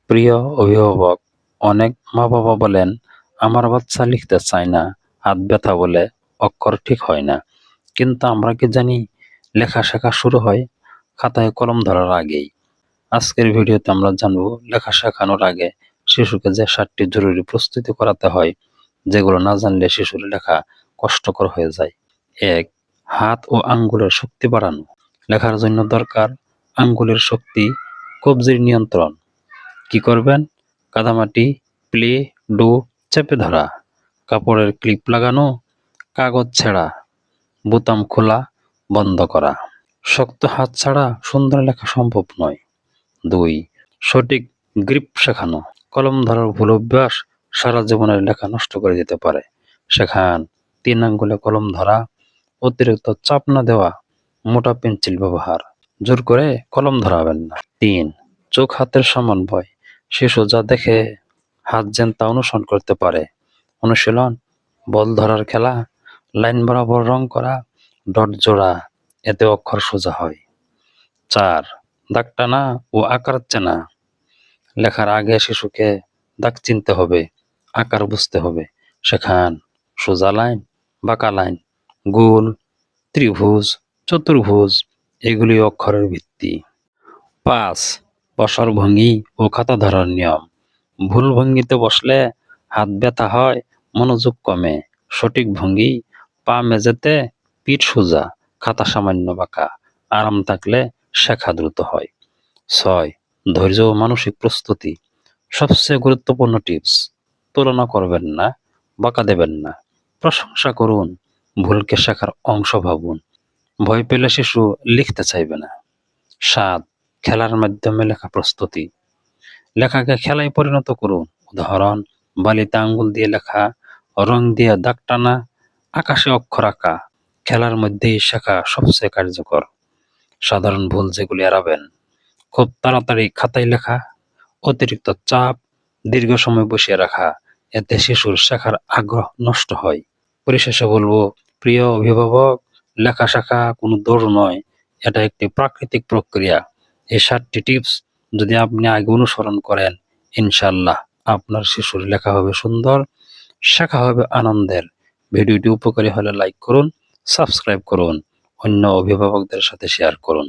প্রিয় অভিভাবক, অনেক মা-বাবা বলেন, আমার বাচ্চা লিখতে চায় না, হাত ব্যথা বলে, অক্ষর ঠিক হয় না। কিন্তু আমরা কি জানি, লেখা শেখা শুরু হয় খাতায় কলম ধরার আগেই। আজকের ভিডিওতে আমরা জানব, লেখা শেখানোর আগে শিশুকে যে 7টি জরুরি প্রস্তুতি করাতে হয়, যেগুলো না জানলে শিশুর লেখা কষ্টকর হয়ে যায়। 1. হাত ও আঙ্গুলের শক্তি বাড়ানো। লেখার জন্য দরকার আঙ্গুলের শক্তি, কবজির নিয়ন্ত্রণ। কি করবেন? কাদামাটি, প্লে ডো চেপে ধরা, কাপড়ের ক্লিপ লাগানো, কাগজ ছেঁড়া, বোতাম খোলা বন্ধ করা। শক্ত হাত ছাড়া সুন্দর লেখা সম্ভব নয়। 2. সঠিক গ্রিপ শেখানো। কলম ধরার ভুল অভ্যাস সারা জীবনের লেখা নষ্ট করে দিতে পারে। শেখান 3 আঙ্গুলে কলম ধরা, অতিরিক্ত চাপ না দেওয়া, মোটা পেন্সিল ব্যবহার। জোর করে কলম ধরাবেন না। 3. চোখ হাতের সমন্বয়। শিশু যা দেখে হাত যেন তা অনুসরণ করতে পারে। অনুশীলন, বল ধরার খেলা, লাইন বরাবর রং করা, ডট জোড়া, এতে অক্ষর সোজা হয়। 4. দাগ টানা ও আকার চেনা। লেখার আগে শিশুকে দাগ চিনতে হবে, আকার বুঝতে হবে। শেখান সোজা লাইন, বাঁকা লাইন, গোল, ত্রিভুজ, চতুর্ভুজ, এগুলি অক্ষরের ভিত্তি। 5. বসার ভঙ্গি ও খাতা ধরার নিয়ম। ভুল ভঙ্গিতে বসলে হাত ব্যথা হয়, মনোযোগ কমে। সঠিক ভঙ্গি, পা মেঝেতে, পিঠ সোজা, খাতা সামান্য বাঁকা। আরাম থাকলে শেখা দ্রুত হয়। 6. ধৈর্য ও মানসিক প্রস্তুতি। সবচেয়ে গুরুত্বপূর্ণ টিপস, তুলনা করবেন না, বকা দেবেন না, প্রশংসা করুন, ভুলকে শেখার অংশ ভাবুন। ভয় পেলে শিশু লিখতে চাইবে না। 7. খেলার মাধ্যমে লেখা প্রস্তুতি। লেখাকে খেলায় পরিণত করুন। উদাহরণ, বালিতে আঙ্গুল দিয়ে লেখা, রং দিয়ে দাগ টানা, আকাশে অক্ষর আঁকা। খেলার মধ্যেই শেখা সবচেয়ে কার্যকর। সাধারণ ভুল যেগুলি এড়াবেন, খুব তাড়াতাড়ি খাতায় লেখা, অতিরিক্ত চাপ, দীর্ঘ সময় বসিয়ে রাখা, এতে শিশুর শেখার আগ্রহ নষ্ট হয়। পরিশেষে বলবো, প্রিয় অভিভাবক, লেখা শেখা কোনো দৌড় নয়, এটা একটি প্রাকৃতিক প্রক্রিয়া। এই 7টি টিপস যদি আপনি আগে অনুসরণ করেন, ইনশাল্লাহ আপনার শিশুর লেখা হবে সুন্দর, শেখা হবে আনন্দের। ভিডিওটি উপকারী হলে লাইক করুন, সাবস্ক্রাইব করুন, অন্য অভিভাবকদের সাথে শেয়ার করুন।